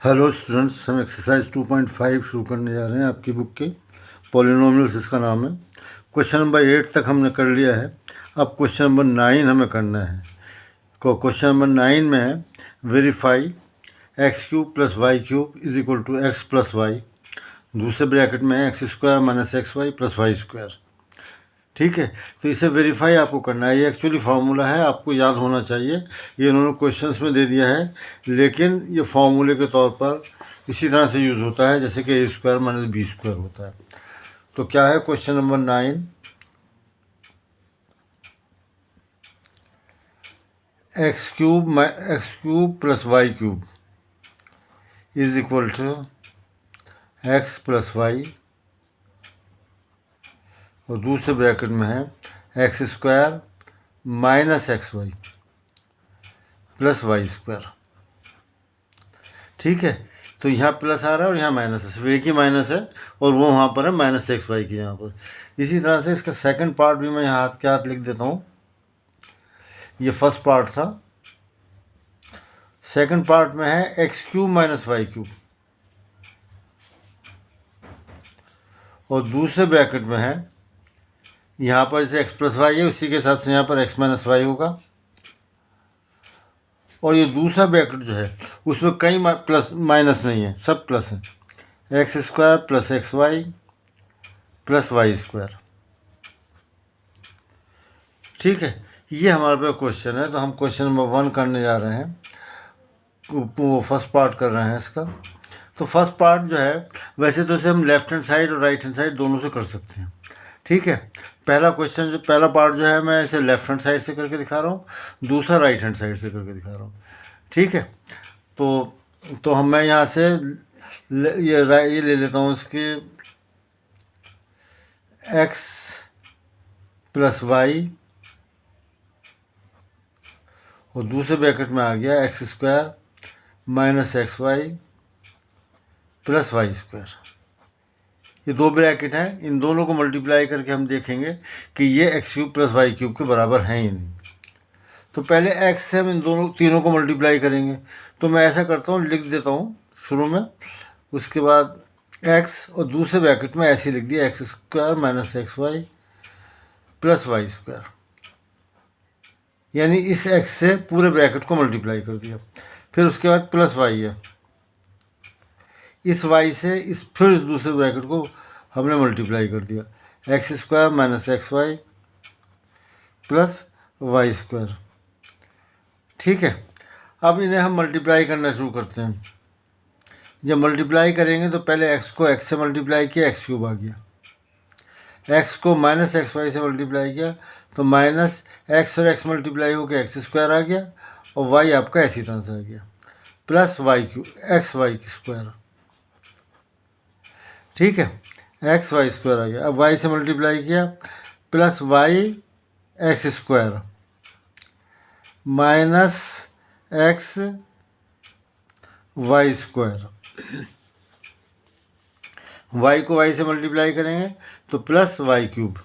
Hello students, हम exercise 2.5 शुरू करने जा रहे हैं आपकी बुक के। पॉलिनोमियल्स इसका नाम है। क्वेश्चन नंबर 8 तक हमने कर लिया है। अब क्वेश्चन नंबर 9 हमें करना है। क्वेश्चन नंबर 9 में है verify x cube plus y cube is equal to x plus y. दूसरे ब्रैकेट में है x square minus x y plus y square. ठीक है, तो इसे वेरीफाई आपको करना है। ये एक्चुअली फार्मूला है, आपको याद होना चाहिए। ये उन्होंने क्वेश्चंस में दे दिया है, लेकिन ये फार्मूले के तौर पर इसी तरह से यूज़ होता है जैसे कि a square minus b square होता है। तो क्या है question number 9? X cube plus y cube is equal to x plus y, और दूसरे ब्रैकेट में है x square minus x y plus y square. ठीक है, तो यहाँ प्लस आ रहा है और यहाँ माइनस है, सिर्फ एक ही माइनस है और वो वहाँ पर है माइनस एक्स वाई की यहाँ पर। इसी तरह से इसका सेकंड पार्ट भी मैं यहाँ हाथ के हाथ लिख देता हूँ। ये फर्स्ट पार्ट था। सेकंड पार्ट में है x cube minus Y cube, और दूसरे ब्रैकेट में है यहाँ पर जैसे एक्स प्लस वाई है उसी के हिसाब से यहाँ पर एक्स माइनस वाई होगा। और ये दूसरा ब्रैकेट जो है उसमें कई प्लस माइनस नहीं है, सब प्लस है। X square plus x y plus y square. ठीक है, ये हमारे पास क्वेश्चन है। तो हम क्वेश्चन नंबर 1 करने जा रहे हैं। वो फर्स्ट पार्ट कर रहे हैं इसका। तो फर्स्ट पार्ट जो है, वैसे तो इसे हम लेफ्ट हैंड साइड और राइट हैंड साइड दोनों से कर सकते हैं। ठीक है, पहला पार्ट जो है मैं इसे लेफ्ट हैंड साइड से करके दिखा रहा हूँ, दूसरा राइट हैंड साइड से करके दिखा रहा हूँ। ठीक है, तो मैं यहाँ से ये ले लेता हूँ इसके एक्स प्लस वाई, और दूसरे ब्रैकेट में आ गया x square minus x y plus y square. ये दो ब्रैकेट हैं, इन दोनों को मल्टीप्लाई करके हम देखेंगे कि ये x cube plus y cube के बराबर हैं या नहीं। तो पहले एक्स से हम इन तीनों को मल्टीप्लाई करेंगे। तो मैं ऐसा करता हूँ, लिख देता हूँ शुरू में, उसके बाद एक्स और दूसरे ब्रैकेट में ऐसे लिख दिया x square minus x y plus y square, यानी इस एक्स से पूरे ब्रैकेट को मल्टीप्लाई कर दिया। फिर उसके बाद प्लस वाई है, इस वाई से फिर इस दूसरे ब्रैकेट को हमने मल्टीप्लाई कर दिया, x square minus x y plus y square. ठीक है, अब इन्हें हम मल्टीप्लाई करना शुरू करते हैं। जब मल्टीप्लाई करेंगे तो पहले एक्स को एक्स से मल्टीप्लाई किया, एक्स क्यूब आ गया। एक्स को माइनस एक्स वाई से मल्टीप्लाई किया तो माइनस एक्स और एक्स मल्टीप्लाई होकर एक्स स्क्वायर आ गया, और वाई आपका ऐसी तरह से आ गया, plus y cube x y square. ठीक है, एक्स वाई स्क्वायर आ गया। अब वाई से मल्टीप्लाई किया, plus y x square minus x y square. Y को वाई से मल्टीप्लाई करेंगे तो प्लस वाई क्यूब।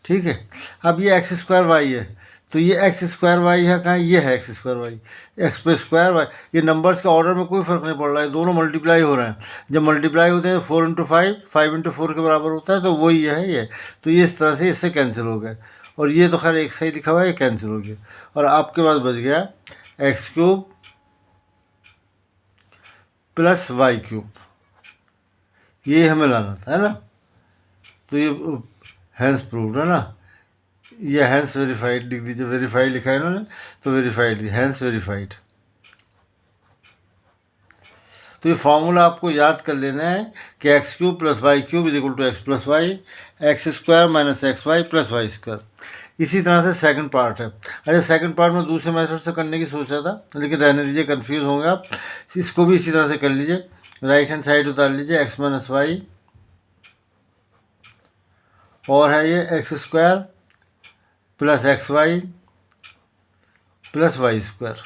ठीक है, अब ये एक्स स्क्वायर वाई है, तो ये एक्स स्क्वायर वाई है कहाँ, ये है एक्स स्क्वायर वाई, एक्स पे स्क्वायर वाई। ये नंबर्स का ऑर्डर में कोई फ़र्क नहीं पड़ रहा है, दोनों मल्टीप्लाई हो रहे हैं। जब मल्टीप्लाई होते हैं 4 इंटू 5 इंटू 4 के बराबर होता है, तो वही है ये। तो ये इस तरह से इससे कैंसिल हो गए, और ये तो खैर एक सही लिखा हुआ है, ये कैंसिल हो गया, और आपके पास बच गया x cube plus y cube. ये हमें लाना था, है ना। तो ये हैंस प्रूव्ड है ना, ये हैंस वेरीफाइड लिख दीजिए। वेरीफाइड लिखा है इन्होंने तो वेरीफाइड, हैंस वेरीफाइड। तो ये फार्मूला आपको याद कर लेना है कि x cube plus y cube is equal to x plus y, x square minus x y plus y square. इसी तरह से सेकंड पार्ट है। अच्छा, सेकंड पार्ट में दूसरे मेथड से करने की सोचा था, लेकिन रहने दीजिए, कंफ्यूज होंगे आप। इसको भी इसी तरह से कर लीजिए, राइट हैंड साइड उतार लीजिए, एक्स माइनस वाई, और है ये x square plus x y plus y square.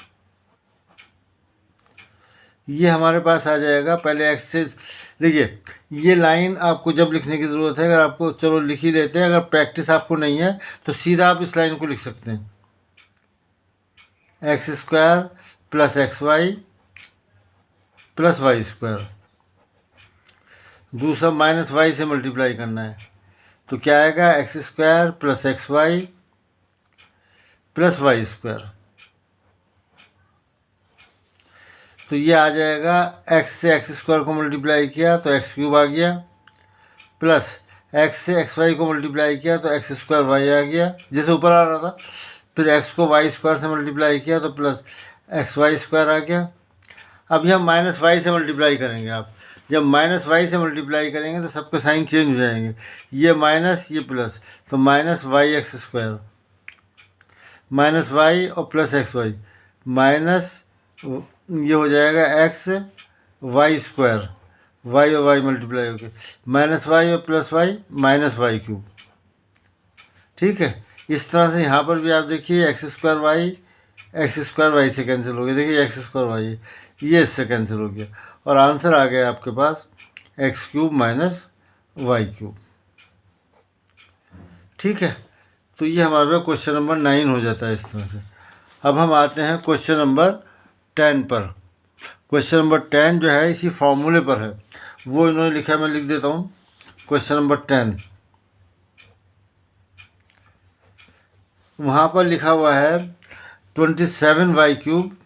ये हमारे पास आ जाएगा। पहले एक्स से देखिए, ये लाइन आपको जब लिखने की ज़रूरत है, अगर आपको, चलो लिख ही लेते हैं, अगर प्रैक्टिस आपको नहीं है तो सीधा आप इस लाइन को लिख सकते हैं, x square plus x y plus y square, दूसरा माइनस वाई से मल्टीप्लाई करना है, तो क्या आएगा x square plus x y plus y square. तो ये आ जाएगा, एक्स से एक्स स्क्वायर को मल्टीप्लाई किया तो एक्स क्यूब आ गया, प्लस एक्स से एक्स वाई को मल्टीप्लाई किया तो एक्स स्क्वायर वाई आ गया जैसे ऊपर आ रहा था। फिर एक्स को वाई स्क्वायर से मल्टीप्लाई किया तो प्लस एक्स वाई स्क्वायर आ गया। अब हम माइनस वाई से मल्टीप्लाई करेंगे। आप जब माइनस वाई से मल्टीप्लाई करेंगे तो सबके साइन चेंज हो जाएंगे, ये माइनस ये प्लस, तो minus y x square minus y और प्लस एक्स वाई माइनस ये हो जाएगा एक्स वाई स्क्वायर, वाई और वाई मल्टीप्लाई होके माइनस वाई और plus y minus Y cube. ठीक है, इस तरह से यहाँ पर भी आप देखिए एक्स स्क्वायर वाई से कैंसिल हो गया, देखिए एक्स स्क्वायर वाई ये इससे कैंसिल हो गया और आंसर आ गया आपके पास X cube minus Y cube. ठीक है, तो ये हमारे पास क्वेश्चन नंबर 9 हो जाता है इस तरह से। अब हम आते हैं क्वेश्चन नंबर 10 पर। क्वेश्चन नंबर 10 जो है इसी फॉर्मूले पर है, वो इन्होंने लिखा, मैं लिख देता हूँ। क्वेश्चन नंबर 10 वहाँ पर लिखा हुआ है 27y cube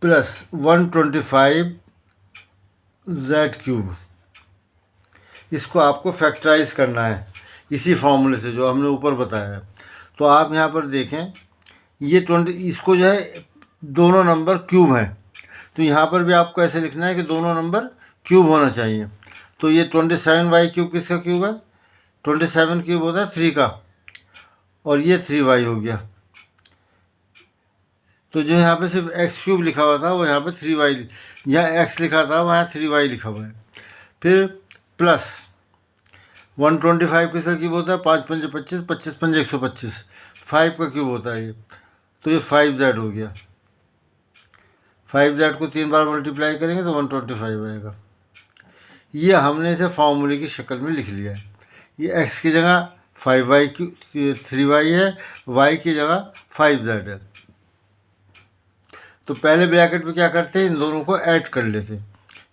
plus 125z cube. इसको आपको फैक्टराइज करना है इसी फॉर्मूले से जो हमने ऊपर बताया है। तो आप यहाँ पर देखें, ये 20, इसको जो है दोनों नंबर क्यूब हैं, तो यहाँ पर भी आपको ऐसे लिखना है कि दोनों नंबर क्यूब होना चाहिए। तो ये 27y क्यूब किसका क्यूब है? 27 क्यूब होता है 3 का, और ये 3y हो गया। तो जो यहाँ पे सिर्फ एक्स क्यूब लिखा हुआ था वो यहाँ पे 3y, जहाँ एक्स लिखा था वहाँ 3y लिखा हुआ है। फिर प्लस 125 किसका क्यूब होता है? 5 पंजे 25, 25 पंजे 125, 5 का क्यूब होता है ये, तो ये 5z हो गया। 5z को 3 बार मल्टीप्लाई करेंगे तो 125 आएगा। ये हमने इसे फॉर्मूले की शक्ल में लिख लिया है। ये x की जगह 5y की 3y है, y की जगह 5z है। तो पहले ब्रैकेट में क्या करते हैं, इन दोनों को ऐड कर लेते।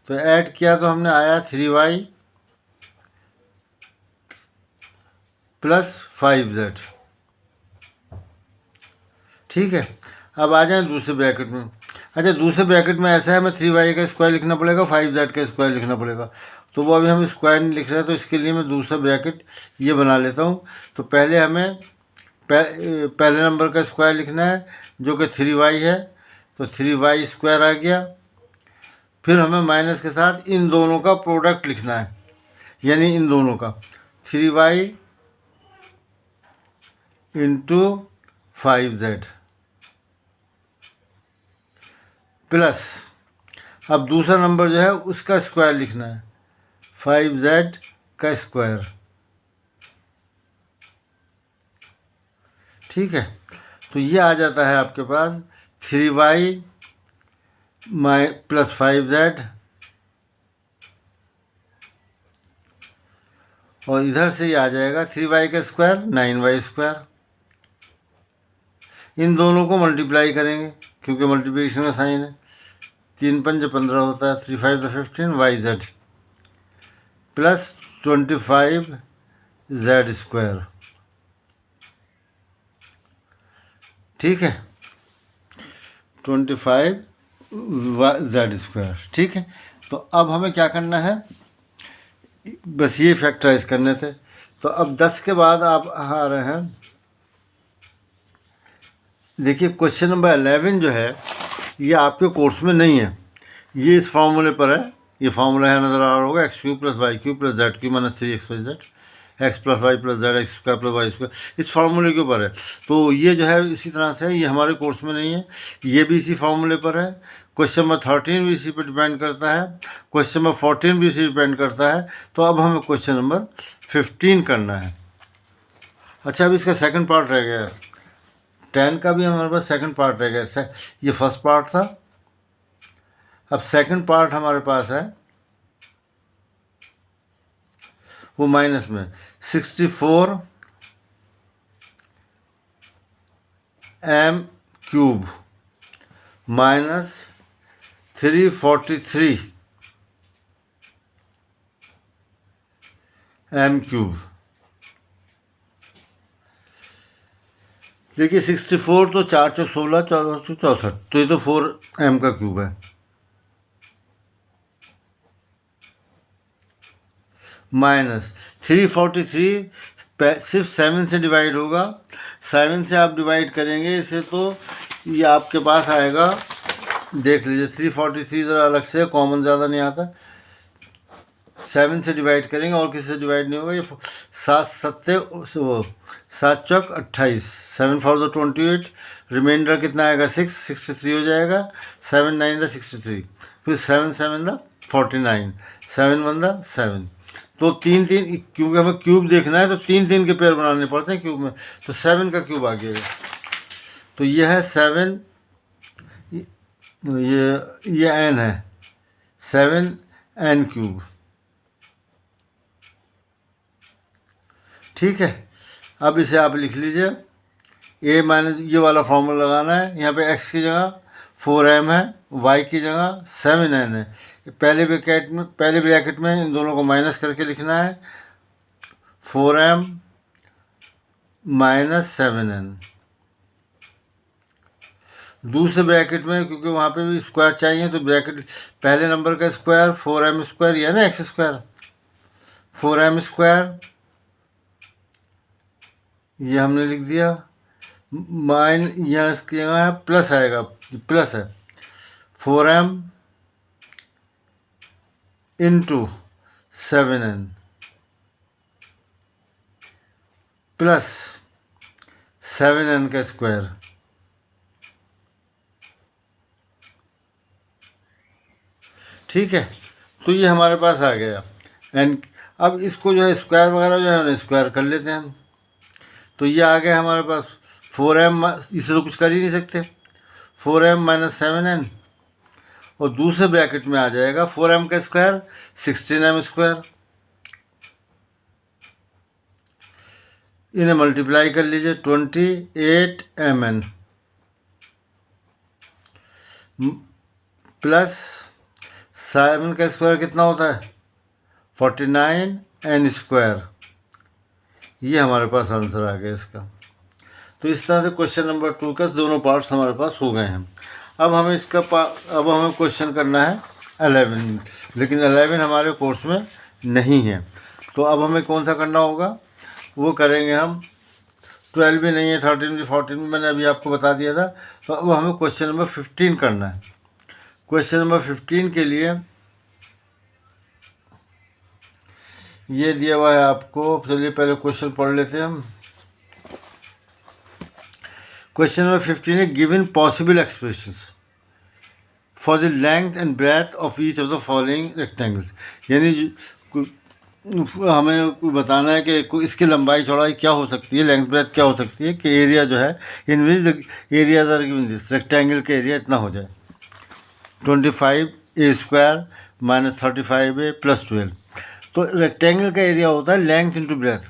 तो ऐड किया तो हमने आया 3y प्लस 5z। ठीक है, अब आ जाए दूसरे ब्रैकेट में। अच्छा, दूसरे ब्रैकेट में ऐसा है, हमें 3y का स्क्वायर लिखना पड़ेगा, 5z का स्क्वायर लिखना पड़ेगा। तो वो अभी हम स्क्वायर नहीं लिख रहे हैं, तो इसके लिए मैं दूसरा ब्रैकेट ये बना लेता हूँ। तो पहले हमें पहले नंबर का स्क्वायर लिखना है जो कि 3y है, तो 3y स्क्वायर आ गया। फिर हमें माइनस के साथ इन दोनों का प्रोडक्ट लिखना है, यानी इन दोनों का 3y इंटू 5z प्लस, अब दूसरा नंबर जो है उसका स्क्वायर लिखना है, 5z का स्क्वायर। ठीक है, तो ये आ जाता है आपके पास 3y प्लस 5z, और इधर से ये आ जाएगा 3y का स्क्वायर 9y स्क्वायर। इन दोनों को मल्टीप्लाई करेंगे क्योंकि मल्टीप्लिकेशन का साइन है। 3 पंजे 15 होता है, 3 5 15 yz प्लस 25z स्क्वायर। ठीक है, 25z स्क्वायर। ठीक है, तो अब हमें क्या करना है, बस ये फैक्टराइज करने थे। तो अब 10 के बाद आप आ रहे हैं, देखिए क्वेश्चन नंबर 11 जो है ये आपके कोर्स में नहीं है, ये इस फार्मूले पर है। ये फार्मूला है, नज़र आ रहा होगा, x cube plus y cube plus z cube minus 3xyz, x plus y plus z x square plus y square, इस फार्मूले के ऊपर है। तो ये जो है इसी तरह से है, ये हमारे कोर्स में नहीं है, ये भी इसी फार्मूले पर है। क्वेश्चन नंबर 13 भी इसी पर डिपेंड करता है, क्वेश्चन नंबर 14 भी इसी पर डिपेंड करता है। तो अब हमें क्वेश्चन नंबर 15 करना है। अच्छा, अब इसका सेकंड पार्ट रह गया है, 10 का भी हमारे पास सेकंड पार्ट रह गया। ये फर्स्ट पार्ट था, अब सेकंड पार्ट हमारे पास है, वो माइनस में 64 m cube minus 343 m cube. देखिए 64 तो 4 चौ 16 14 64, तो ये तो 4m का क्यूब है माइनस 343 सिर्फ 7 से डिवाइड होगा। 7 से आप डिवाइड करेंगे इसे तो ये आपके पास आएगा, देख लीजिए 343 ज़रा अलग से, कॉमन ज़्यादा नहीं आता। 7 से डिवाइड करेंगे और किसी से डिवाइड नहीं होगा। ये 7 चौक 28, 7 4 द 28, रिमाइंडर कितना आएगा 6, 63 हो जाएगा। 7 9 द 63, फिर 7 7 द 49, 7 1 द 7। तो 3 3, क्योंकि हमें क्यूब देखना है तो 3 3 के पेयर बनाने पड़ते हैं क्यूब में, तो 7 का क्यूब आ गया। तो ये है 7, ये n है 7n क्यूब। ठीक है, अब इसे आप लिख लीजिए। a माइनस ये वाला फॉर्मूला लगाना है। यहाँ पे x की जगह 4m है, y की जगह 7n है। पहले ब्रैकेट में इन दोनों को माइनस करके लिखना है, 4m माइनस 7n। दूसरे ब्रैकेट में, क्योंकि वहाँ पे भी स्क्वायर चाहिए, तो ब्रैकेट पहले नंबर का स्क्वायर 4m स्क्वायर, या ना x स्क्वायर 4m स्क्वायर, ये हमने लिख दिया। यहाँ इसकी जगह है प्लस आएगा, प्लस है 4m into 7n plus 7n का स्क्वायर। ठीक है, तो ये हमारे पास आ गया n। अब इसको जो है स्क्वायर वगैरह जो है स्क्वायर कर लेते हैं हम। तो ये आ गया हमारे पास 4m, इसे तो कुछ कर ही नहीं सकते, 4m माइनस 7n, और दूसरे ब्रैकेट में आ जाएगा 4m का स्क्वायर 16m स्क्वायर। इन्हें मल्टीप्लाई कर लीजिए, 28mn प्लस 7 का स्क्वायर कितना होता है 49n स्क्वायर। ये हमारे पास आंसर आ गया इसका। तो इस तरह से क्वेश्चन नंबर 2 का दोनों पार्ट्स हमारे पास हो गए हैं। अब हमें क्वेश्चन करना है 11, लेकिन 11 हमारे कोर्स में नहीं है। तो अब हमें कौन सा करना होगा, वो करेंगे हम। 12 भी नहीं है, 13 भी, 14 भी मैंने अभी आपको बता दिया था। तो अब हमें क्वेश्चन नंबर 15 करना है। क्वेश्चन नंबर 15 के लिए ये दिया हुआ है आपको। चलिए पहले क्वेश्चन पढ़ लेते हैं हम। क्वेश्चन नंबर 15 है, given possible expressions for the length and breadth of each of the following rectangles. यानी हमें बताना है कि इसकी लंबाई चौड़ाई क्या हो सकती है, लेंथ ब्रेथ क्या हो सकती है, कि एरिया जो है in which the areas are given this, rectangle का एरिया इतना हो जाए। 25a square minus 35a plus 12। तो रेक्टेंगल का एरिया होता है लेंथ इंटू ब्रेथ,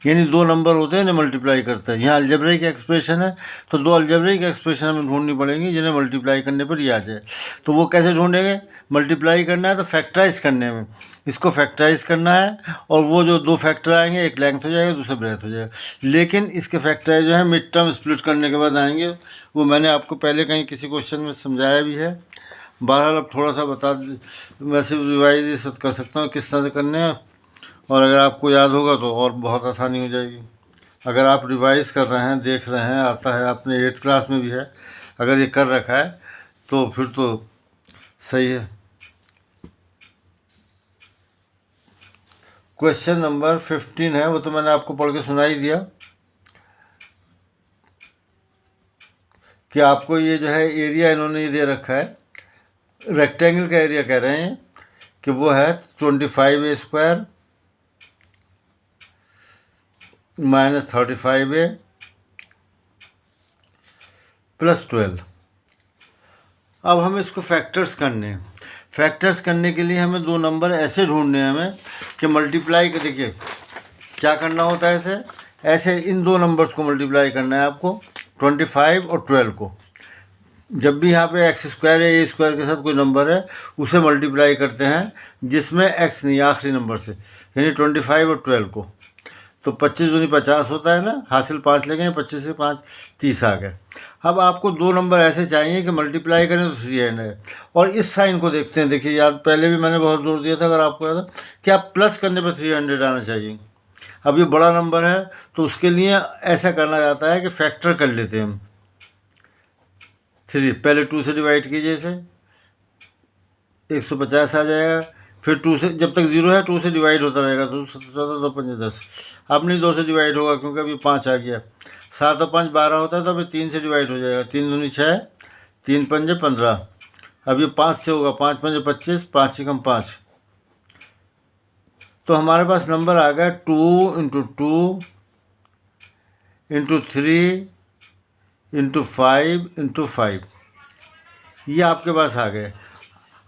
यानी दो नंबर होते हैं इन्हें मल्टीप्लाई करते हैं। यहाँ अलजेब्रिक एक्सप्रेशन है, तो दो अलजेब्रिक एक्सप्रेशन हमें ढूंढनी पड़ेंगी जिन्हें मल्टीप्लाई करने पर ये आ जाए। तो वो कैसे ढूंढेंगे, मल्टीप्लाई करना है तो फैक्टराइज करने में, इसको फैक्टराइज करना है, और वो जो दो फैक्टर आएंगे, एक लेंथ हो जाएगा दूसरा ब्रेथ हो जाएगा। लेकिन इसके फैक्टराइज जो है मिड टर्म स्प्लिट करने के बाद आएंगे। वो मैंने आपको पहले कहीं किसी क्वेश्चन में समझाया भी है। बहरहाल अब थोड़ा सा वैसे रिवाइज कर सकता हूँ किस तरह से करने हैं, और अगर आपको याद होगा तो और बहुत आसानी हो जाएगी। अगर आप रिवाइज कर रहे हैं, देख रहे हैं, आता है, आपने 8th क्लास में भी है, अगर ये कर रखा है तो फिर तो सही है। क्वेश्चन नंबर 15 है, वो तो मैंने आपको पढ़ के सुना ही दिया कि आपको ये जो है एरिया इन्होंने ये दे रखा है, रेक्टेंगल का एरिया कह रहे हैं कि वो है 25a square minus 35a plus 12। अब हमें इसको फैक्टर्स करने हैं। फैक्टर्स करने के लिए हमें दो नंबर ऐसे ढूंढने हैं हमें कि मल्टीप्लाई के, देखिए क्या करना होता है, ऐसे इन दो नंबर्स को मल्टीप्लाई करना है आपको। 25 और 12 को। जब भी यहाँ पे एक्स स्क्वायर या ए स्क्वायर के साथ कोई नंबर है उसे मल्टीप्लाई करते हैं जिसमें एक्स नहीं, आखिरी नंबर से, यानी 25 और 12 को। तो 25 दूनी 50 होता है ना, हासिल 5 लगे, 25 से 5 30 आ गए। अब आपको दो नंबर ऐसे चाहिए कि मल्टीप्लाई करें तो 300 है। और इस साइन को देखते हैं, देखिए याद, पहले भी मैंने बहुत जोर दिया था, अगर आपको याद है, कि आप प्लस करने पर 300 आना चाहिए। अब ये बड़ा नंबर है तो उसके लिए ऐसा करना जाता है कि फैक्टर कर लेते हैं हम। 3 पहले 2 से डिवाइड कीजिए इसे, 150 आ जाएगा। फिर 2 से, जब तक 0 है 2 से डिवाइड होता रहेगा, तो 17 2 5 10। अब नहीं 2 से डिवाइड होगा क्योंकि अभी 5 आ गया। 7 और 5 12 होता है, तो अभी 3 से डिवाइड हो जाएगा। 3 दूनी 6, 3 पंजे 15। अब ये 5 से होगा, 5 पंजे 25, 5 से कम 5। तो हमारे पास नंबर आ गया 2 इंटू 2 इंटू 3 इंटू 5 इंटू 5। ये आपके पास आ गए।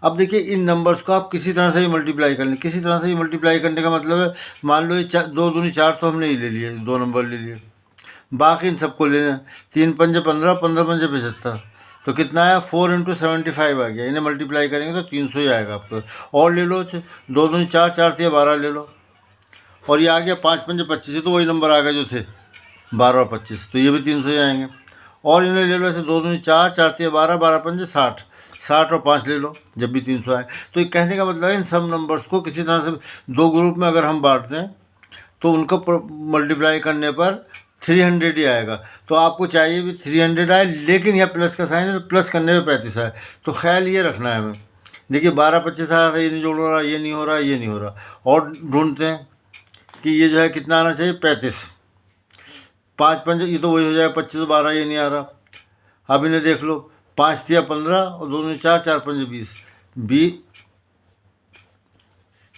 अब देखिए इन नंबर्स को आप किसी तरह से भी मल्टीप्लाई कर लें। किसी तरह से भी मल्टीप्लाई करने का मतलब है, मान लो ये 2 दूनी 4 तो हमने ही ले लिए, 2 नंबर ले लिए, बाकी इन सबको लेना। 3 पंजे 15, 15 पंजे 75, तो कितना आया 4 इंटू 75 आ गया। इन्हें मल्टीप्लाई करेंगे तो 300 ही आएगा आपको। और ले लो 2 दूनी 4, 4 से 12 ले लो, और ये आ गया 5 पंजे 25, तो वही नंबर आ गए जो थे 12 और 25, तो ये भी 300 ही आएंगे। और इन्हें ले लो ऐसे 2 दूनी 4, 4 से 12, 12 पंजे 60, 60 और 5 ले लो, जब भी 300 आए। तो ये कहने का मतलब है इन सब नंबर्स को किसी तरह से दो ग्रुप में अगर हम बांटते हैं तो उनको मल्टीप्लाई करने पर 300 ही आएगा। तो आपको चाहिए भी 300 आए, लेकिन यह प्लस का साइन है तो प्लस करने में 35 आए। तो ख्याल ये रखना है हमें। देखिए 12 25 आ रहा था, ये नहीं जोड़ हो रहा, ये नहीं हो रहा, ये नहीं हो रहा। और ढूंढते हैं कि ये जो है कितना आना चाहिए, 35। 5 पंजे, ये तो वही हो जाएगा 25 12, ये नहीं आ रहा। अब इन्हें देख लो, 5 दिया 15 और 2 दूनी 4, 4 पंजे 20,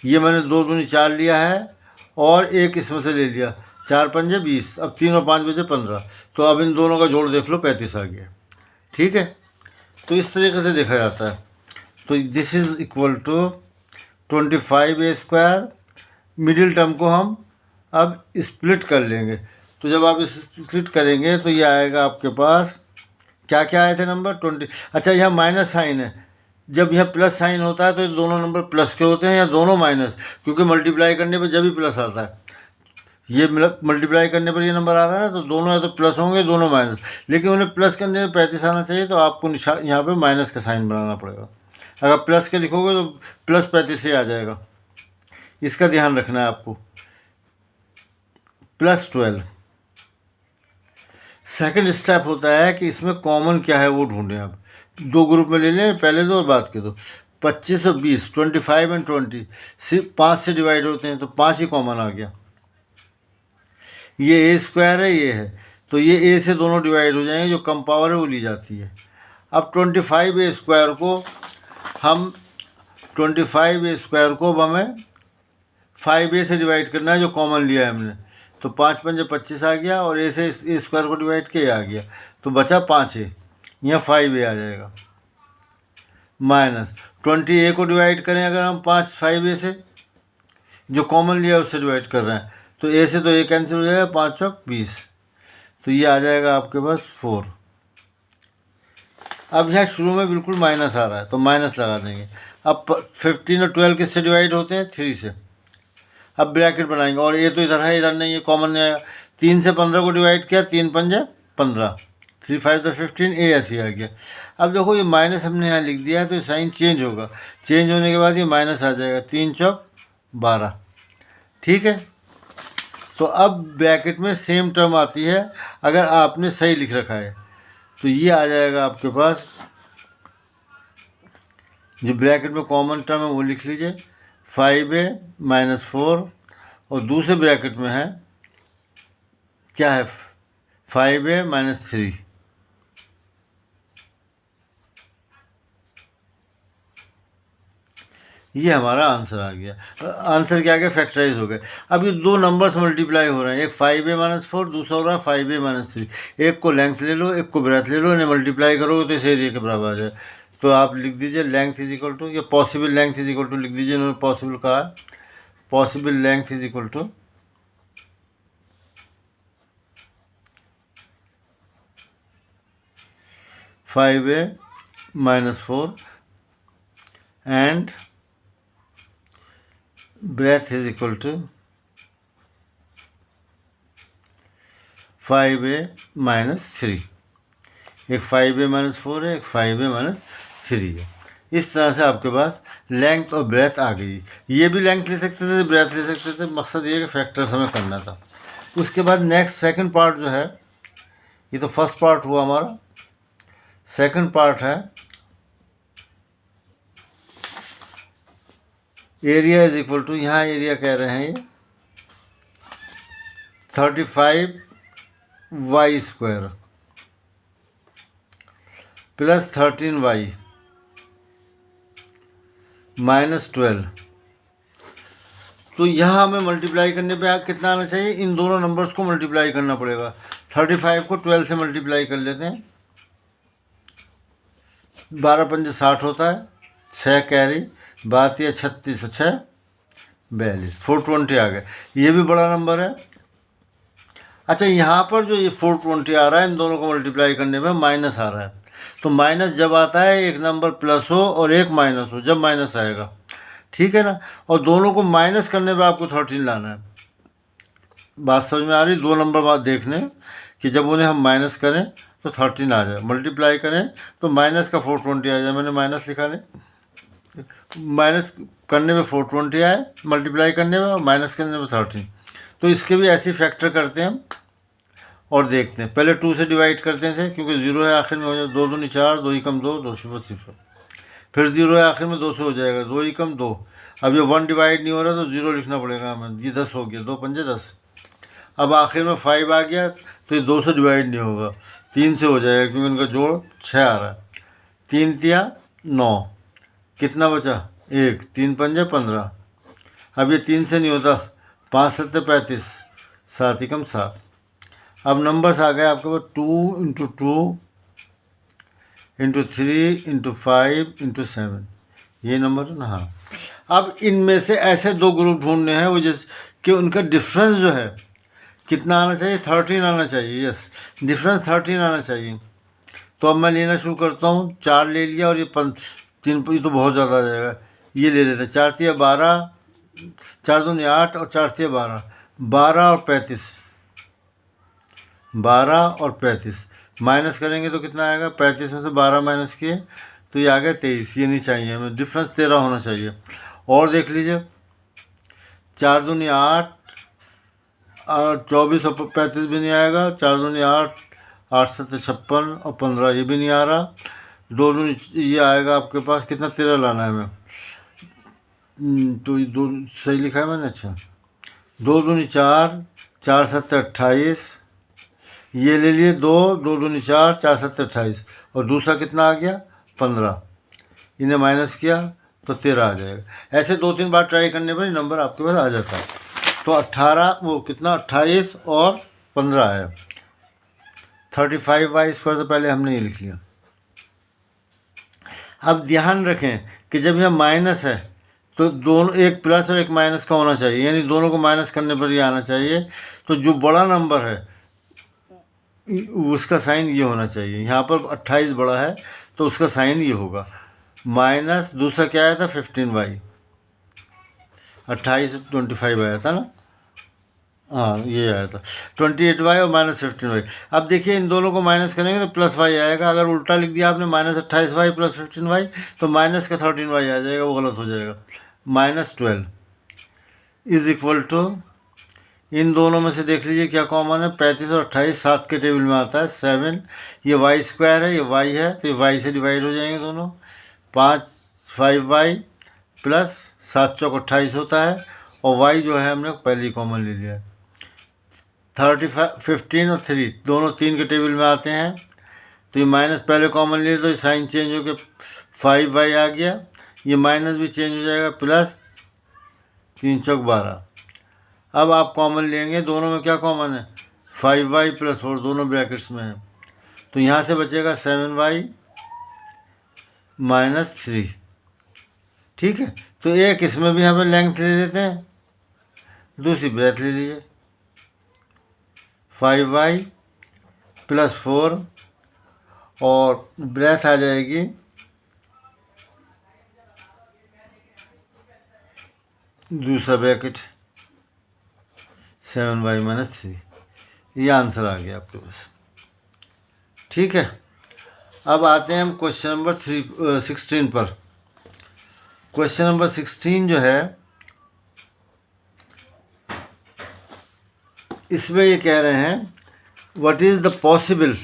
ये मैंने 2 दूनी 4 लिया है और एक इसमें से ले लिया, 4 पंजे 20। अब 3 और 5 बजे 15, तो अब इन दोनों का जोड़ देख लो, 35 आ गया। ठीक है, तो इस तरीके से देखा जाता है। तो this is equal to 25a square. Middle term को हम अब स्प्लिट कर लेंगे। तो जब आप स्प्लिट करेंगे तो ये आएगा आपके पास, क्या क्या आए थे नंबर 20। अच्छा, यहाँ माइनस साइन है। जब यह प्लस साइन होता है तो ये दोनों नंबर प्लस के होते हैं या दोनों माइनस, क्योंकि मल्टीप्लाई करने पर जब भी प्लस आता है, ये मल्टीप्लाई करने पर ये नंबर आ रहा है ना, तो दोनों या तो प्लस होंगे, दोनों माइनस। लेकिन उन्हें प्लस करने में 35 आना चाहिए, तो आपको निशान यहाँ पे माइनस का साइन बनाना पड़ेगा। अगर प्लस के लिखोगे तो प्लस 35 से आ जाएगा। इसका ध्यान रखना है आपको। +12 सेकंड स्टेप होता है कि इसमें कॉमन क्या है वो ढूंढें। आप दो ग्रुप में ले लें, पहले दो और बाद के दो। 25 और 20, 25 एंड 20 सिर्फ 5 से डिवाइड होते हैं, तो 5 ही कॉमन आ गया। ये ए स्क्वायर है, ये है, तो ये ए से दोनों डिवाइड हो जाएंगे, जो कम पावर है वो ली जाती है। अब 25a स्क्वायर को हम 25a स्क्वायर को हमें 5a से डिवाइड करना है, जो कॉमन लिया है हमने। तो 5 पंजे 25 आ गया, और ए से ए स्क्वायर को डिवाइड किया आ गया, तो बचा 5a, यहाँ 5a आ जाएगा। माइनस 20a को डिवाइड करें अगर हम 5a से, जो कॉमन लिया उससे डिवाइड कर रहे हैं, तो ए से तो ए कैंसिल हो जाएगा, 5 और 20, तो ये आ जाएगा आपके पास 4। अब यहाँ शुरू में बिल्कुल माइनस आ रहा है तो माइनस लगा देंगे। अब 15 और 12 किससे डिवाइड होते हैं, 3 से। अब ब्रैकेट बनाएंगे, और ये तो इधर है, इधर नहीं, ये कॉमन नहीं आएगा। 3 से 15 को डिवाइड किया, 3 पंजे 15, 3 5 15, ए ऐसे आ गया। अब देखो ये माइनस हमने यहाँ लिख दिया है, तो साइन चेंज होगा। चेंज होने के बाद ये माइनस आ जाएगा, 3 चौक 12। ठीक है, तो अब ब्रैकेट में सेम टर्म आती है अगर आपने सही लिख रखा है, तो ये आ जाएगा आपके पास। जो ब्रैकेट में कॉमन टर्म है वो लिख लीजिए, 5a - 4, और दूसरे ब्रैकेट में है क्या है, 5a - 3। ये हमारा आंसर आ गया। आंसर क्या आ गया, फैक्टराइज हो गए। अब ये दो नंबर्स मल्टीप्लाई हो रहे हैं, एक 5a - 4, दूसरा हो रहा है 5a - 3। एक को लेंथ ले लो, एक को ब्रेथ ले लो, इन्हें मल्टीप्लाई करोगे तो इस एरिया के बराबर आ जाए। तो आप लिख दीजिए लेंथ इज इक्वल टू, या possible length is equal to लिख दीजिए, इन्होंने पॉसिबल कहा है। Possible length is equal to 5a minus 4 and breadth is equal to 5a minus 3। एक 5a minus 4 है, एक 5a minus 3 है। इस तरह से आपके पास लेंथ और ब्रेथ आ गई। ये भी लेंथ ले सकते थे, ब्रेथ ले सकते थे, मकसद ये कि फैक्टर्स हमें करना था। उसके बाद नेक्स्ट सेकंड पार्ट जो है, ये तो फर्स्ट पार्ट हुआ हमारा। सेकंड पार्ट है एरिया इज इक्वल टू, यहाँ एरिया कह रहे हैं ये 35y square plus 13y minus 12। तो यहाँ हमें मल्टीप्लाई करने पे कितना आना चाहिए, इन दोनों नंबर्स को मल्टीप्लाई करना पड़ेगा। 35 को 12 से मल्टीप्लाई कर लेते हैं, 12 पंजे 60 होता है, 6 कैरी, बात यह 36 6 42, 420 आ गया। ये भी बड़ा नंबर है। अच्छा, यहाँ पर जो ये 420 आ रहा है, इन दोनों को मल्टीप्लाई करने पे माइनस आ रहा है। तो माइनस जब आता है, एक नंबर प्लस हो और एक माइनस हो, जब माइनस आएगा, ठीक है ना। और दोनों को माइनस करने पे आपको 13 लाना है। बात समझ में आ रही? दो नंबर बात देखने कि जब उन्हें हम माइनस करें तो 13 आ जाए, मल्टीप्लाई करें तो माइनस का 420 आ जाए। मैंने माइनस लिखा नहीं, माइनस करने में 420 आए, मल्टीप्लाई करने में, और माइनस करने में 13। तो इसके भी ऐसे फैक्टर करते हैं हम और देखते हैं। पहले 2 से डिवाइड करते हैं, क्योंकि 0 है आखिर में, हो जाए 2 दूनी 4, 2 ही कम 2, 2 सिफर सिफर, फिर 0 है आखिर में, 2 से हो जाएगा, 2 ही कम 2। अब ये 1 डिवाइड नहीं हो रहा तो 0 लिखना पड़ेगा हमें। ये 10 हो गया, 2 पंजे 10। अब आखिर में 5 आ गया तो ये 2 से डिवाइड नहीं होगा, 3 से हो जाएगा, क्योंकि उनका जोड़ 6 आ रहा है। 3 तिया 9, कितना बचा 1, 3 पंजे 15। अब ये 3 से नहीं होता, 5 7 35, 7 ही कम 7। अब नंबर्स आ गए आपके पास 2 इंटू 2 इंटू 3 इंटू 5 इंटू 7, ये नंबर है ना। हाँ, अब इनमें से ऐसे दो ग्रुप ढूंढने हैं वो जिस कि उनका डिफरेंस जो है कितना आना चाहिए, 13 आना चाहिए। यस, डिफरेंस 13 आना चाहिए। तो अब मैं लेना शुरू करता हूँ। 4 ले लिया और ये 3, ये तो बहुत ज़्यादा आ जाएगा, ये ले लेते हैं। 4 तिया 12, 4 दूनी 8 और 4 तिया 12, 12 और 35, 12 और 35 माइनस करेंगे तो कितना आएगा, 35 में से 12 माइनस किए तो ये आ गया 23। ये नहीं चाहिए हमें, डिफरेंस 13 होना चाहिए। और देख लीजिए, 4 दूनी 8 और 24 और 35 भी नहीं आएगा, 4 दूनी 8, 8 7 56 और 15 ये भी नहीं आ रहा। 2 दूनी ये आएगा आपके पास कितना, 13 लाना है हमें। तो ये 2 सही लिखा है मैंने। अच्छा, 2 दूनी 4, 4 7 28, ये ले लिए 2, 2 दूनी 4, 4 7 28, और दूसरा कितना आ गया 15। इन्हें माइनस किया तो 13 आ जाएगा। ऐसे 2-3 बार ट्राई करने पर नंबर आपके पास आ जाता है। तो 18 वो कितना, 28 और 15 है। 35y स्क्वायर से पहले हमने ये लिख लिया। अब ध्यान रखें कि जब यह माइनस है तो दोनों, एक प्लस और एक माइनस का होना चाहिए, यानी दोनों को माइनस करने पर ये आना चाहिए। तो जो बड़ा नंबर है उसका साइन ये होना चाहिए। यहाँ पर 28 बड़ा है तो उसका साइन ये होगा माइनस। दूसरा क्या आया था, 15y, 28 25 आया था ना। हाँ, ये आया था 28y और माइनस 15y। अब देखिए, इन दोनों को माइनस करेंगे तो प्लस y आएगा। अगर उल्टा लिख दिया आपने, माइनस 28y प्लस 15y, तो माइनस का 13y आ जाएगा, वो गलत हो जाएगा। माइनस 12 इज इक्वल टू, इन दोनों में से देख लीजिए क्या कॉमन है, 35 और 28 7 के टेबल में आता है, 7। ये y स्क्वायर है, ये y है, तो ये y से डिवाइड हो जाएंगे दोनों। 5y प्लस 7 चौक 28 होता है, और y जो है हमने पहले ही कॉमन ले लिया। 15 और 3 दोनों 3 के टेबल में आते हैं, तो ये माइनस पहले कॉमन लिए तो ये साइन चेंज हो गया, 5y आ गया। ये माइनस भी चेंज हो जाएगा, प्लस 3 चौक 12। अब आप कॉमन लेंगे, दोनों में क्या कॉमन है, 5y प्लस 4, दोनों ब्रैकेट्स में है। तो यहाँ से बचेगा 7y माइनस 3। ठीक है, तो एक इसमें भी यहाँ पर लेंथ ले लेते हैं, दूसरी ब्रेथ ले लीजिए। 5y प्लस 4 और ब्रेथ आ जाएगी दूसरा ब्रैकेट 7y-3। ये आंसर आ गया आपके पास। ठीक है, अब आते हैं हम क्वेश्चन नंबर 16 पर। क्वेश्चन नंबर 16 जो है, इसमें ये कह रहे हैं what is the possible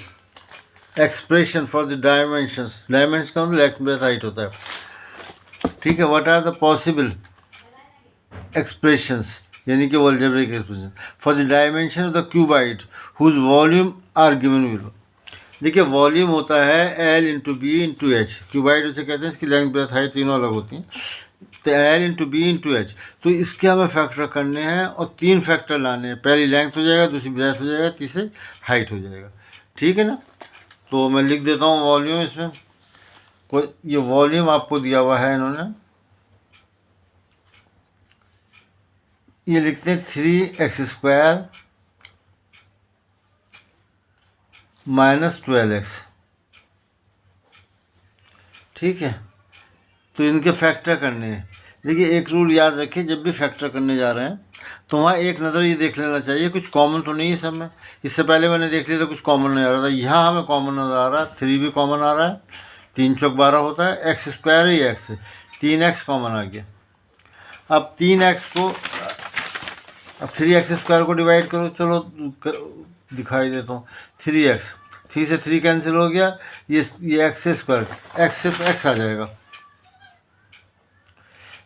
expression for the dimensions. Dimension का मतलब लेंथ ब्रेथ हाइट होता है। ठीक है, what are the possible expressions, यानी कि algebraic expression for the dimension of the cuboid whose volume are given below. देखिए, वॉल्यूम होता है L into b into h. Cuboid उसे कहते हैं, इसकी लेंथ ब्रेथ हाइट तीनों अलग होती हैं। तो L into b into h, तो इसके हमें फैक्टर करने हैं और 3 फैक्टर लाने हैं। पहली लेंथ हो जाएगा, दूसरी ब्रेथ हो जाएगा, तीसरे हाइट हो जाएगा। ठीक है ना, तो मैं लिख देता हूँ वॉल्यूम। इसमें कोई ये वॉल्यूम आपको दिया हुआ है, इन्होंने ये लिखते हैं 3x² - 12x। ठीक है, तो इनके फैक्टर करने हैं। देखिए, एक रूल याद रखिए, जब भी फैक्टर करने जा रहे हैं तो वहाँ एक नज़र ये देख लेना चाहिए कुछ कॉमन तो नहीं है सब में। इससे पहले मैंने देख लिया था कुछ कॉमन नहीं आ रहा था, यहाँ हमें कॉमन नज़र आ रहा है। 3 भी कॉमन आ रहा है, 3 चौक 12 होता है, x² ही x, 3x कॉमन आ गया। अब 3x को, अब 3x² को डिवाइड करो। चलो दिखाई देता हूँ। 3x, 3 से 3 कैंसिल हो गया, ये x², x सिर्फ x आ जाएगा।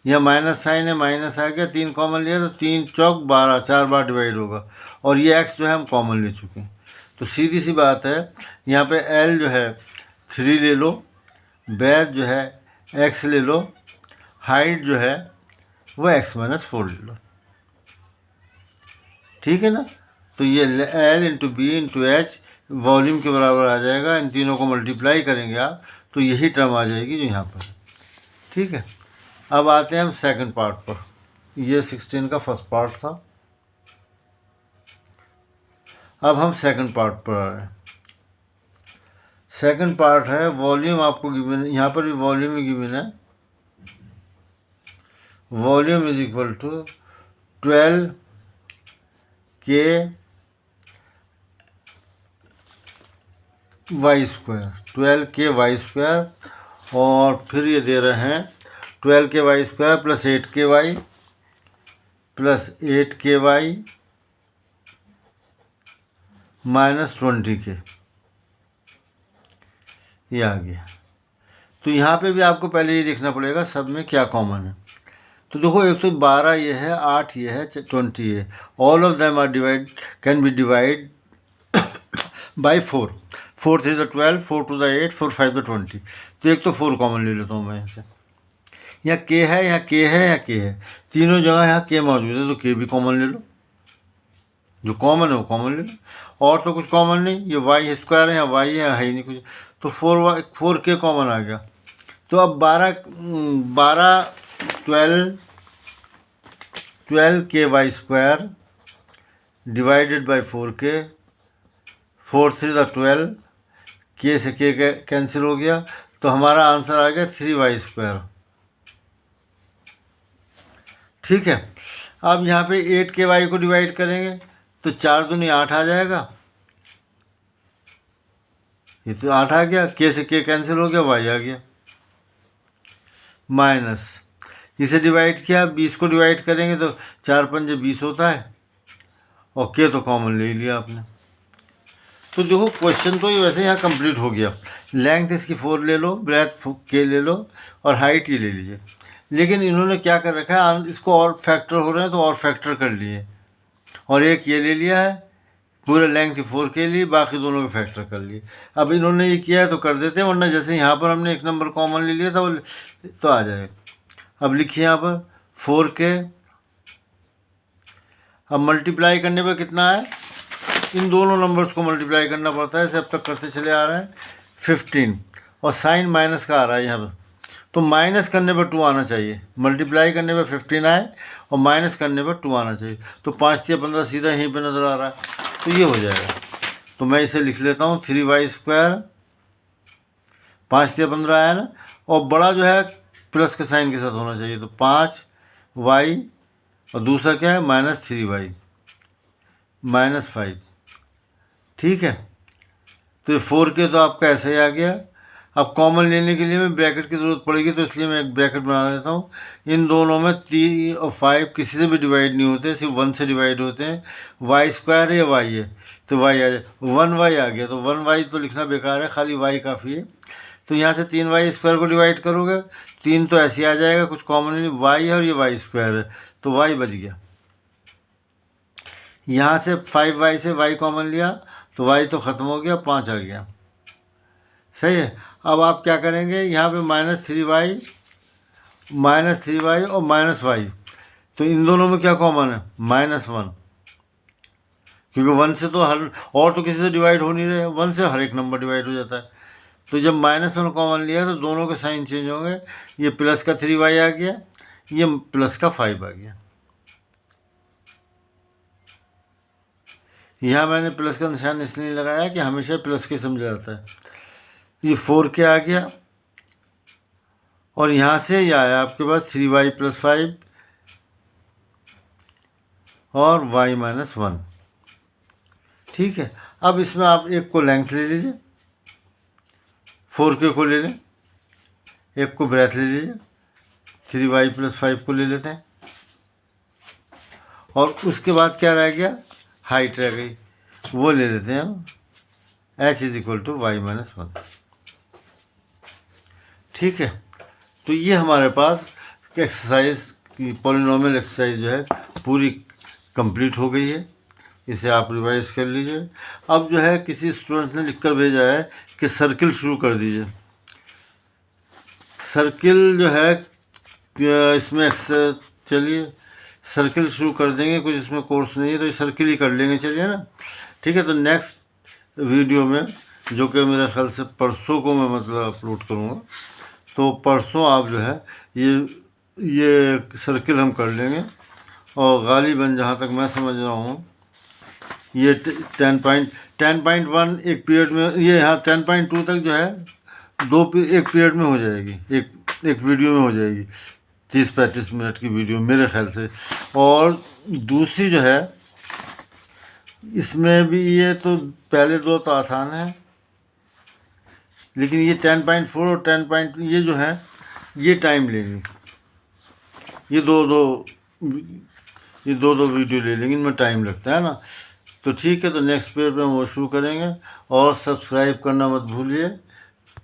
यह माइनस साइन है, माइनस आ गया, 3 कॉमन लिया तो 3 चौक 12, 4 बार डिवाइड होगा। और ये x जो है हम कॉमन ले चुके हैं, तो सीधी सी बात है, यहाँ पे L जो है 3 ले लो, ब्रेथ जो है x ले लो, हाइट जो है वो x-4 ले लो। ठीक है ना, तो ये L into b into h volume के बराबर आ जाएगा। इन तीनों को मल्टीप्लाई करेंगे आप तो यही टर्म आ जाएगी जो यहाँ पर। ठीक है, अब आते हैं हम सेकंड पार्ट पर। ये 16 का फर्स्ट पार्ट था, अब हम सेकंड पार्ट पर आ रहे हैं। सेकंड पार्ट है वॉल्यूम आपको गिवन, यहाँ पर भी वॉल्यूम ही गिवन है। Volume is equal to 12 K y², 12 K y², और फिर ये दे रहे हैं 12 K y² plus 8 K y plus 8 K y minus 20 K, ये आ गया। तो यहाँ पे भी आपको पहले ये देखना पड़ेगा सब में क्या कॉमन है। तो देखो, एक तो 12 ये है, 8 ये है, 20 ये है। All of them are can be divide by 4। 4 3 the 12, 4 2 the 8, 4 5 the 20। तो एक तो 4 कॉमन ले लेता हूँ मैं यहाँ से। यहाँ k है, यहाँ k है, यहाँ k है, तीनों जगह यहाँ k मौजूद है, तो k भी कॉमन ले लो। जो कॉमन है वो कॉमन ले लो, और तो कुछ कॉमन नहीं। ये y² है, यहाँ y है, यहाँ है ही नहीं कुछ, तो 4k कॉमन आ गया। तो अब 12 K y² divided by 4k, 4 3 the 12, k से k कैंसिल हो गया, तो हमारा आंसर आ गया 3y²। ठीक है, अब यहाँ पे 8 K y को डिवाइड करेंगे तो 4 दूनी 8 आ जाएगा, ये तो 8 आ गया, k से k कैंसिल हो गया, y आ गया। माइनस इसे डिवाइड किया, 20 को डिवाइड करेंगे तो 4 पंजे 20 होता है, और k तो कॉमन ले लिया आपने। तो देखो, क्वेश्चन तो ये वैसे यहाँ कंप्लीट हो गया। लेंथ इसकी 4 ले लो, ब्रेथ k ले लो, और हाइट ये ले लीजिए। लेकिन इन्होंने क्या कर रखा है, इसको और फैक्टर हो रहे हैं तो और फैक्टर कर लिए, और एक ये ले लिया है, पूरे लेंथ 4 के लिए, बाकी दोनों के फैक्टर कर लिए। अब इन्होंने ये किया है तो कर देते हैं, वरना जैसे यहाँ पर हमने एक नंबर कॉमन ले लिया था वो तो आ जाएगा। अब लिखिए यहाँ पर 4k, अब मल्टीप्लाई करने पर कितना है, इन दोनों नंबर्स को मल्टीप्लाई करना पड़ता है, इसे अब तक करते चले आ रहे हैं। 15, और साइन माइनस का आ रहा है यहाँ पर, तो माइनस करने पर 2 आना चाहिए। मल्टीप्लाई करने पर 15 आए और माइनस करने पर 2 आना चाहिए, तो 5 या 15 सीधा यहीं पे नज़र आ रहा है, तो ये हो जाएगा। तो मैं इसे लिख लेता हूँ 3y² 5 या 15 आया ना। और बड़ा जो है प्लस के साइन के साथ होना चाहिए, तो 5y और दूसरा क्या है -3y -5। ठीक है, तो ये 4k तो आपका ऐसे ही आ गया। अब कॉमन लेने के लिए मैं ब्रैकेट की ज़रूरत पड़ेगी, तो इसलिए मैं एक ब्रैकेट बना देता हूँ। इन दोनों में 3 और 5 किसी से भी डिवाइड नहीं होते, सिर्फ 1 से डिवाइड होते हैं। y² है या y है, तो y आ जाए, 1y आ गया, तो 1y तो लिखना बेकार है, खाली y काफ़ी है। तो यहाँ से 3y² को डिवाइड करोगे, 3 तो ऐसे आ जाएगा, कुछ कॉमन नहीं, y है और ये y² है, तो y बच गया। यहाँ से 5y से y कॉमन लिया, तो y तो ख़त्म हो गया, 5 आ गया। सही है। अब आप क्या करेंगे, यहाँ पे -3y और -y, तो इन दोनों में क्या कॉमन है, -1, क्योंकि 1 से तो हर और तो किसी से डिवाइड हो नहीं रहे, 1 से हर एक नंबर डिवाइड हो जाता है। तो जब -1 कॉमन लिया तो दोनों के साइन चेंज होंगे, ये प्लस का 3y आ गया, ये प्लस का 5 आ गया। यहाँ मैंने प्लस का निशान इसलिए लगाया कि हमेशा प्लस के समझा जाता है। ये 4k आ गया, और यहाँ से ये आया आपके पास 3y + 5 और y - 1। ठीक है, अब इसमें आप एक को लेंथ ले लीजिए, 4k को ले लें, एक को ब्रेथ ले लीजिए, 3y + 5 को ले लेते हैं, और उसके बाद क्या रह गया, हाइट रह गई, वो ले लेते हैं हम, h = y - 1। ठीक है, तो ये हमारे पास एक्सरसाइज की पॉलिनॉमियल एक्सरसाइज जो है पूरी कंप्लीट हो गई है। इसे आप रिवाइज कर लीजिए। अब जो है किसी स्टूडेंट ने लिखकर भेजा है कि सर्किल शुरू कर दीजिए। सर्किल जो है इसमें चलिए सर्किल शुरू कर देंगे, कुछ इसमें कोर्स नहीं है तो ये सर्किल ही कर लेंगे, चलिए ना। ठीक है, तो नेक्स्ट वीडियो में, जो कि मेरे ख्याल से परसों को मैं मतलब अपलोड करूँगा, तो परसों आप जो है ये सर्किल हम कर लेंगे। और गालिबन जहाँ तक मैं समझ रहा हूँ, ये 10.1 एक पीरियड में, ये यहाँ 10.2 तक जो है एक पीरियड में हो जाएगी, एक वीडियो में हो जाएगी, 30-35 मिनट की वीडियो मेरे ख्याल से। और दूसरी जो है इसमें भी, ये तो पहले दो तो आसान है, लेकिन ये 10.4 और 10. ये जो है ये टाइम लेंगे, ये दो वीडियो ले लेंगे, इनमें टाइम लगता है ना। तो ठीक है, तो नेक्स्ट पीरियड में वो शुरू करेंगे। और सब्सक्राइब करना मत भूलिए,